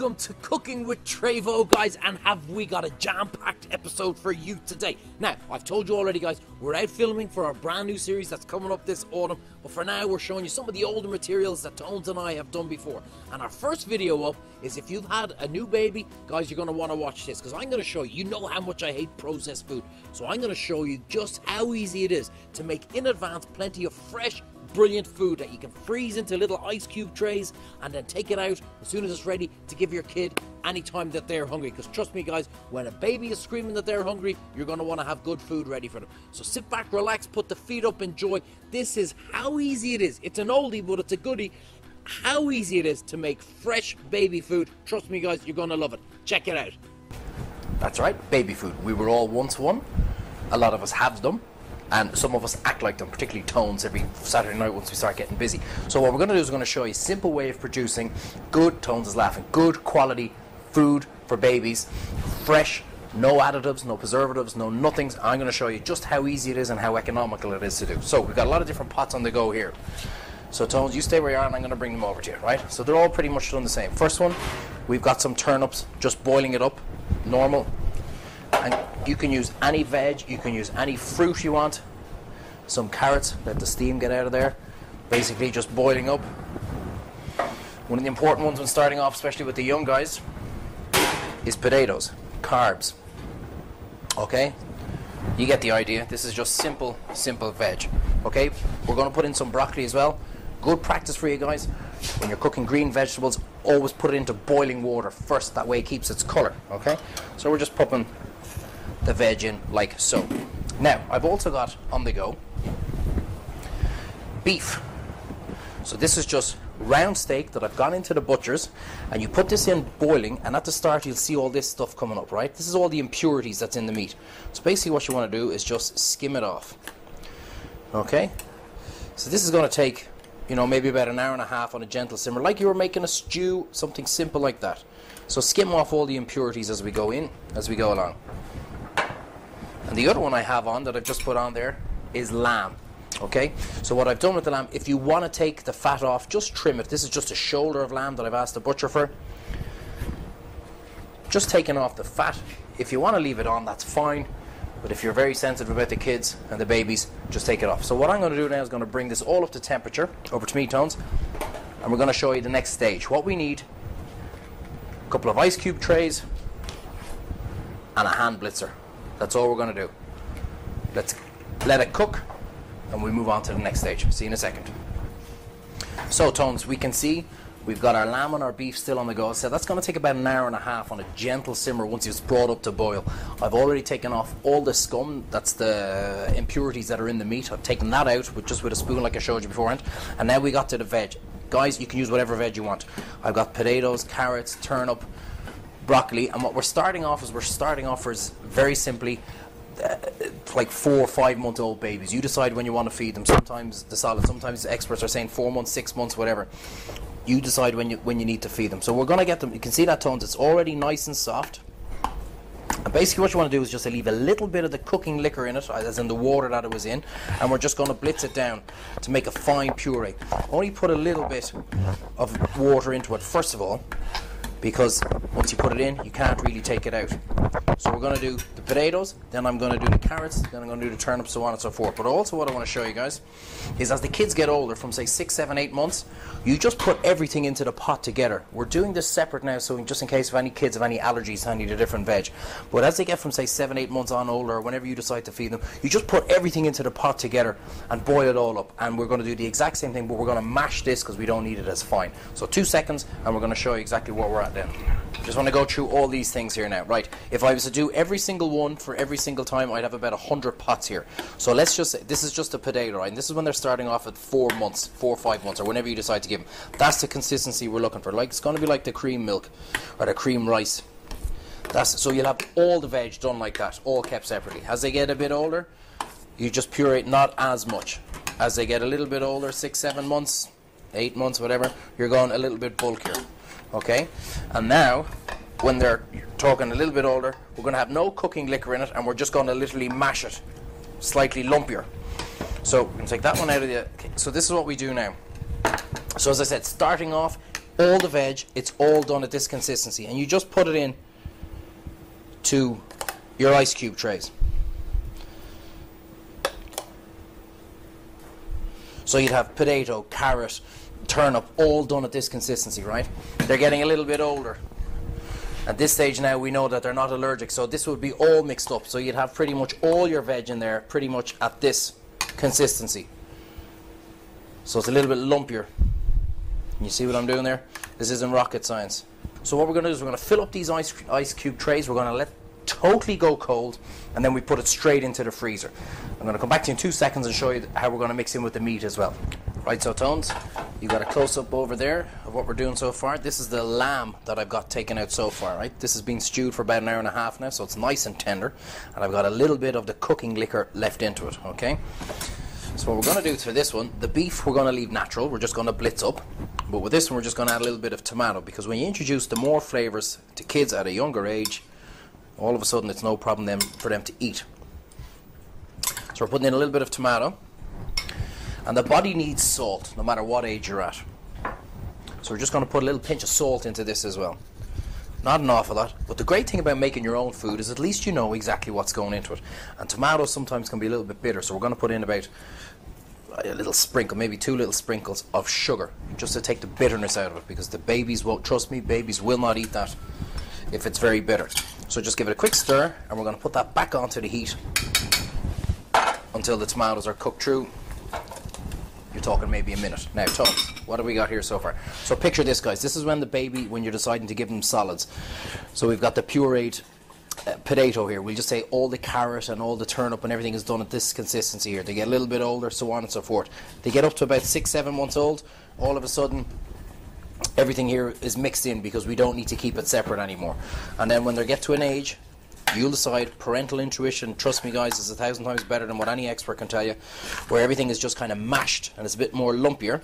welcome to Cooking with Treyvaud, guys, and have we got a jam-packed episode for you today. Now, I've told you already, guys, we're out filming for our brand new series that's coming up this autumn, but for now we're showing you some of the older materials that Tones and I have done before. And our first video up is if you've had a new baby, guys, you're going to want to watch this, because I'm going to show you, you know how much I hate processed food, so I'm going to show you just how easy it is to make in advance plenty of fresh, brilliant food that you can freeze into little ice cube trays and then take it out as soon as it's ready to give your kid anytime that they're hungry. Because trust me, guys, when a baby is screaming that they're hungry, you're going to want to have good food ready for them. So sit back, relax, put the feet up, enjoy. This is how easy it is. It's an oldie, but it's a goodie. How easy it is to make fresh baby food. Trust me, guys, you're going to love it. Check it out. That's right, baby food. We were all once one. A lot of us have them. And some of us act like them, particularly Tones, every Saturday night once we start getting busy. So what we're going to do is we're going to show you a simple way of producing good, Tones is laughing, good quality food for babies. Fresh, no additives, no preservatives, no nothings. I'm going to show you just how easy it is and how economical it is to do. So we've got a lot of different pots on the go here. So Tones, you stay where you are and I'm going to bring them over to you, right? So they're all pretty much done the same. First one, we've got some turnips, just boiling it up, normal. And you can use any veg, you can use any fruit you want. Some carrots, let the steam get out of there. Basically just boiling up. One of the important ones when starting off, especially with the young guys, is potatoes, carbs. Okay? You get the idea. This is just simple veg. Okay? We're going to put in some broccoli as well. Good practice for you guys. When you're cooking green vegetables, always put it into boiling water first. That way it keeps its colour. Okay? So we're just popping the veg in like so. Now, I've also got on the go beef. So this is just round steak that I've gone into the butcher's, and you put this in boiling, and at the start you'll see all this stuff coming up, right? This is all the impurities that's in the meat. So basically what you want to do is just skim it off. Okay? So this is going to take, you know, maybe about an hour and a half on a gentle simmer, like you were making a stew, something simple like that. So skim off all the impurities as we go along. And the other one I have on that I've just put on there is lamb. Okay, so what I've done with the lamb, if you want to take the fat off, just trim it. This is just a shoulder of lamb that I've asked the butcher for. Just taking off the fat. If you want to leave it on, that's fine. But if you're very sensitive about the kids and the babies, just take it off. So what I'm going to do now is going to bring this all up to temperature, over to me, Tones, and we're going to show you the next stage. What we need, a couple of ice cube trays and a hand blitzer. That's all we're going to do. Let's let it cook and we move on to the next stage. See you in a second. So Tones, we can see we've got our lamb and our beef still on the go. So that's going to take about an hour and a half on a gentle simmer once it's brought up to boil. I've already taken off all the scum, that's the impurities that are in the meat. I've taken that out with a spoon like I showed you beforehand. And now we got to the veg. Guys, you can use whatever veg you want. I've got potatoes, carrots, turnip, broccoli, and what we're starting off is very simply like 4 or 5 month old babies. You decide when you want to feed them. Sometimes the solid, sometimes experts are saying 4 months, 6 months, whatever. You decide when you need to feed them. So we're going to get them, you can see that, Tones, it's already nice and soft. And basically what you want to do is just leave a little bit of the cooking liquor in it, as in the water that it was in, and we're just going to blitz it down to make a fine puree. Only put a little bit of water into it first of all, because once you put it in, you can't really take it out. So we're going to do the potatoes, then I'm going to do the carrots, then I'm going to do the turnips, so on and so forth. But also what I want to show you guys is as the kids get older, from say 6, 7, 8 months, you just put everything into the pot together. We're doing this separate now, so just in case if any kids have any allergies, I need a different veg. But as they get from say 7, 8 months on older, or whenever you decide to feed them, you just put everything into the pot together and boil it all up. And we're going to do the exact same thing, but we're going to mash this because we don't need it as fine. So 2 seconds, and we're going to show you exactly where we're at then. Just want to go through all these things here now. Right, if I was to do every single one for every single time, I'd have about 100 pots here. So let's just say, this is just a potato, right? And this is when they're starting off at 4 months, 4 or 5 months, or whenever you decide to give them. That's the consistency we're looking for. Like, it's going to be like the cream milk or the cream rice. So you'll have all the veg done like that, all kept separately. As they get a bit older, you just puree not as much. As they get a little bit older, 6, 7 months, 8 months, whatever, you're going a little bit bulkier. Okay, and now when they're talking a little bit older, we're going to have no cooking liquor in it, and we're just going to literally mash it slightly lumpier. So we can take that one out of the... Okay, so this is what we do now. So as I said, starting off, all the veg, it's all done at this consistency, and you just put it in to your ice cube trays. So you'd have potato, carrot, turnip, all done at this consistency, right? They're getting a little bit older. At this stage now, we know that they're not allergic, so this would be all mixed up. So you'd have pretty much all your veg in there, pretty much at this consistency. So it's a little bit lumpier. You see what I'm doing there? This isn't rocket science. So what we're going to do is we're going to fill up these ice cube trays. We're going to let totally go cold, and then we put it straight into the freezer. I'm going to come back to you in 2 seconds and show you how we're going to mix in with the meat as well. Right, so Tones, you got a close-up over there of what we're doing so far. This is the lamb that I've got taken out so far, right? This has been stewed for about an hour and a half now, so it's nice and tender, and I've got a little bit of the cooking liquor left into it, okay? So what we're going to do for this one, the beef we're going to leave natural, we're just going to blitz up, but with this one we're just going to add a little bit of tomato, because when you introduce the more flavours to kids at a younger age, all of a sudden it's no problem then for them to eat. So we're putting in a little bit of tomato. And the body needs salt, no matter what age you're at. So we're just going to put a little pinch of salt into this as well. Not an awful lot, but the great thing about making your own food is at least you know exactly what's going into it. And tomatoes sometimes can be a little bit bitter, so we're going to put in about a little sprinkle, maybe 2 little sprinkles of sugar, just to take the bitterness out of it, because the babies won't, trust me, babies will not eat that if it's very bitter. So just give it a quick stir, and we're going to put that back onto the heat until the tomatoes are cooked through. You're talking maybe a minute. Now, Tones, what have we got here so far? So picture this, guys. This is when the baby, when you're deciding to give them solids. So we've got the pureed potato here. We'll just say all the carrot and all the turnip and everything is done at this consistency here. They get a little bit older, so on and so forth. They get up to about 6-7 months old. All of a sudden, everything here is mixed in because we don't need to keep it separate anymore. And then when they get to an age, you'll decide. Parental intuition, trust me guys, is 1,000 times better than what any expert can tell you, where everything is just kind of mashed and it's a bit more lumpier.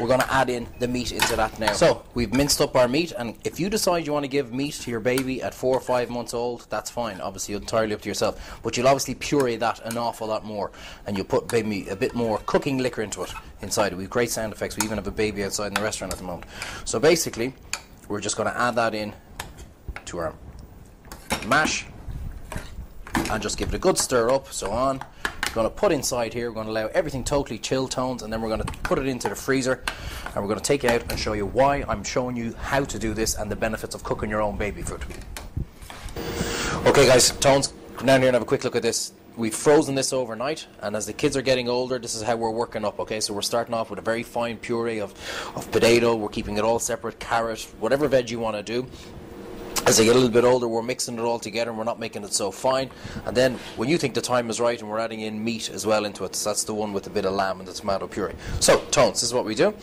We're going to add in the meat into that now. So we've minced up our meat, and if you decide you want to give meat to your baby at 4 or 5 months old, that's fine. Obviously entirely up to yourself, but you'll obviously puree that an awful lot more, and you'll put maybe a bit more cooking liquor into it inside it. We have great sound effects. We even have a baby outside in the restaurant at the moment. So basically we're just going to add that in to our mash and just give it a good stir up, so on. We're going to put inside here, we're going to allow everything totally chill, Tones, and then we're going to put it into the freezer, and we're going to take it out and show you why I'm showing you how to do this and the benefits of cooking your own baby food. Okay guys, Tones, come down here and have a quick look at this. We've frozen this overnight, and as the kids are getting older, this is how we're working up, okay? So we're starting off with a very fine puree of potato. We're keeping it all separate, carrot, whatever veg you want to do. As they get a little bit older, we're mixing it all together and we're not making it so fine. And then when you think the time is right, and we're adding in meat as well into it, so that's the one with a bit of lamb and the tomato puree. So, Tones, this is what we do.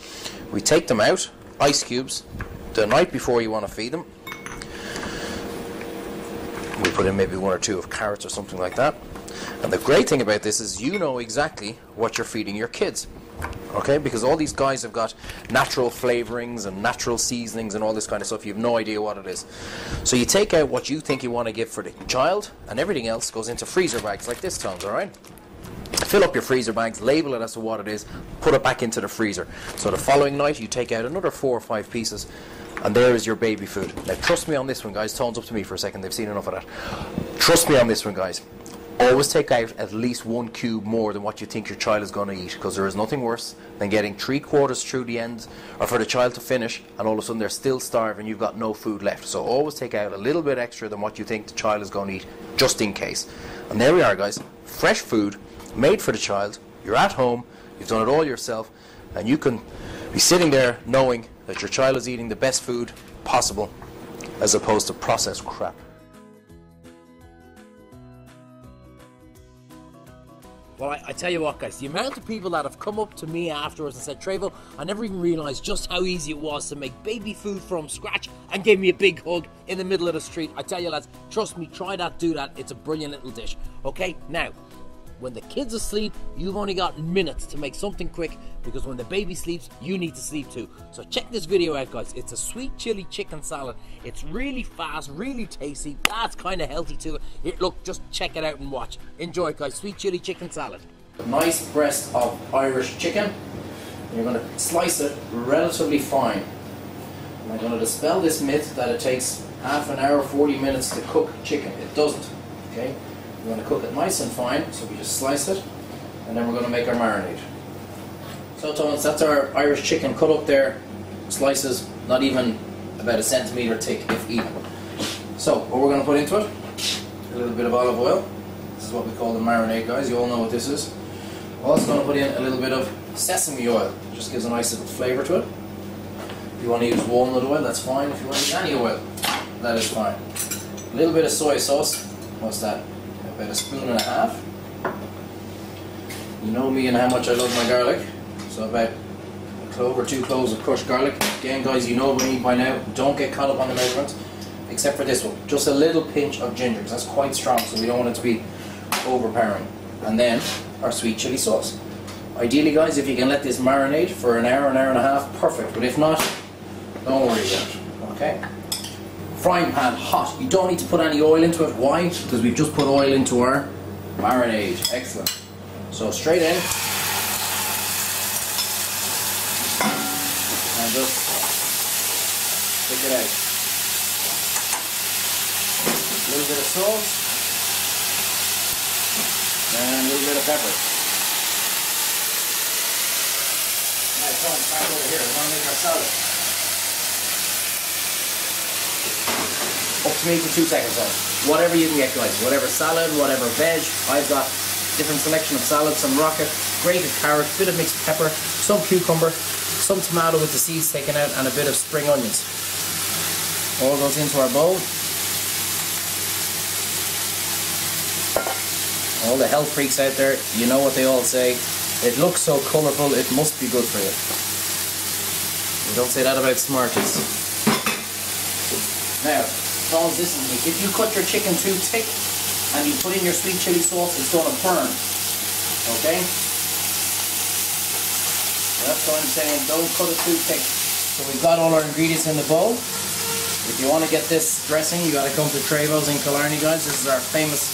We take them out, ice cubes, the night before you want to feed them. We put in maybe 1 or 2 of carrots or something like that. And the great thing about this is you know exactly what you're feeding your kids. Okay, because all these guys have got natural flavorings and natural seasonings and all this kind of stuff. You have no idea what it is. So you take out what you think you want to give for the child, and everything else goes into freezer bags like this, Tones, alright? Fill up your freezer bags, label it as to what it is, put it back into the freezer. So the following night you take out another 4 or 5 pieces, and there is your baby food. Now trust me on this one, guys. Tones, up to me for a second, they've seen enough of that. Trust me on this one, guys. Always take out at least 1 cube more than what you think your child is going to eat, because there is nothing worse than getting 3/4 through the end, or for the child to finish, and all of a sudden they're still starving, you've got no food left. So always take out a little bit extra than what you think the child is going to eat, just in case. And there we are, guys. Fresh food, made for the child. You're at home, you've done it all yourself, and you can be sitting there knowing that your child is eating the best food possible, as opposed to processed crap. Well, I tell you what, guys, the amount of people that have come up to me afterwards and said, Treyvaud, I never even realised just how easy it was to make baby food from scratch, and gave me a big hug in the middle of the street. I tell you, lads, trust me, try that, do that. It's a brilliant little dish. Okay, now, when the kid's asleep, you've only got minutes to make something quick, because when the baby sleeps, you need to sleep too. So check this video out, guys. It's a sweet chili chicken salad. It's really fast, really tasty. That's kind of healthy too. Here, look, just check it out and watch. Enjoy, guys. Sweet chili chicken salad. A nice breast of Irish chicken. You're going to slice it relatively fine. And I'm going to dispel this myth that it takes half an hour, 40 minutes to cook chicken. It doesn't. Okay? We're going to cook it nice and fine, so we just slice it, and then we're going to make our marinade. So Tones, that's our Irish chicken cut up there, slices, not even about a centimetre thick, if even. So, what we're going to put into it, a little bit of olive oil. This is what we call the marinade, guys. You all know what this is. We're also going to put in a little bit of sesame oil. Just gives a nice little flavour to it. If you want to use walnut oil, that's fine. If you want to use any oil, that is fine. A little bit of soy sauce. What's that? About a spoon and a half. You know me and how much I love my garlic. So about a clove or 2 cloves of crushed garlic. Again, guys, you know me by now. Don't get caught up on the measurements. Except for this one. Just a little pinch of ginger, because that's quite strong, so we don't want it to be overpowering. And then our sweet chili sauce. Ideally, guys, if you can let this marinate for an hour and a half, perfect. But if not, don't worry about it. Okay? Frying pan hot. You don't need to put any oil into it. Why? Because we've just put oil into our marinade. Excellent. So straight in. And just stick it out. A little bit of salt. And a little bit of pepper. Now, come on, back over here. We want to make our salad. Up to me for 2 seconds, guys. Whatever you can get, guys. Whatever salad, whatever veg. I've got different selection of salad, some rocket, grated carrot, bit of mixed pepper, some cucumber, some tomato with the seeds taken out, and a bit of spring onions. All goes into our bowl. All the health freaks out there, you know what they all say. It looks so colourful, it must be good for you. You don't say that about Smarties. Now, Tones, listen to me. If you cut your chicken too thick and you put in your sweet chili sauce, it's going to burn. Okay? That's what I'm saying. Don't cut it too thick. So we've got all our ingredients in the bowl. If you want to get this dressing, you got to come to Treyvaud's in Killarney, guys. This is our famous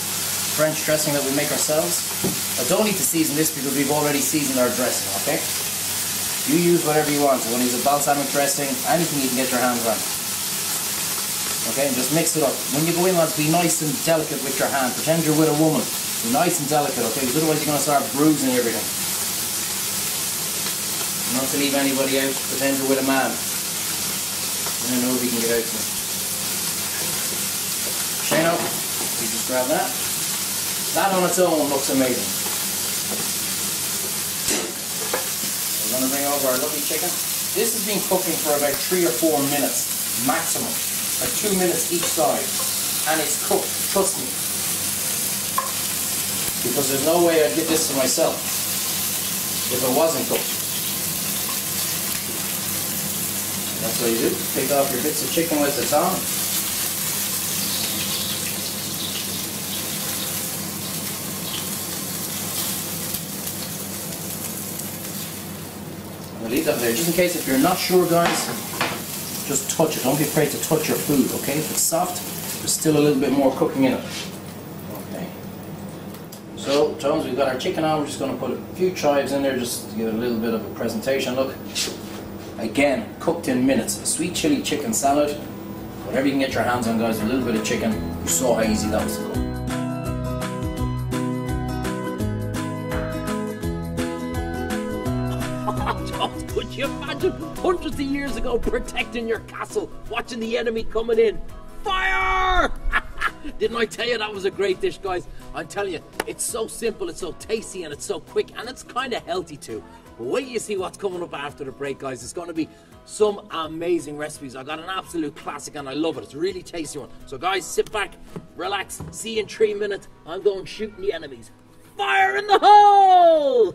French dressing that we make ourselves. I don't need to season this because we've already seasoned our dressing, okay? You use whatever you want. You want to use a balsamic dressing, anything you can get your hands on. Okay, and just mix it up. When you go in, lads, be nice and delicate with your hand. Pretend you're with a woman. Be nice and delicate, okay? Because otherwise you're going to start bruising everything. Not to leave anybody out, pretend you're with a man. I don't know if we can get out to me. Shano, you just grab that. That on its own looks amazing. We're going to bring over our lovely chicken. This has been cooking for about 3 or 4 minutes maximum. Like 2 minutes each side. And it's cooked, trust me. Because there's no way I'd give this to myself if it wasn't cooked. That's what you do. Take off your bits of chicken with the tongue. We'll leave that there, just in case if you're not sure, guys, just touch it. Don't be afraid to touch your food, okay? If it's soft, there's still a little bit more cooking in it. Okay. So, Tones, we've got our chicken on. We're just going to put a few chives in there just to give it a little bit of a presentation look. Again, cooked in minutes. A sweet chili chicken salad. Whatever you can get your hands on, guys, a little bit of chicken. You saw how easy that was to cook. Could you imagine hundreds of years ago protecting your castle, watching the enemy coming in? Fire! Didn't I tell you that was a great dish, guys? I'm telling you, it's so simple, it's so tasty, and it's so quick, and it's kind of healthy too. But wait till you see what's coming up after the break, guys. It's going to be some amazing recipes. I got an absolute classic, and I love it. It's a really tasty one. So, guys, sit back, relax. See you in 3 minutes. I'm going shooting the enemies. Fire in the hole!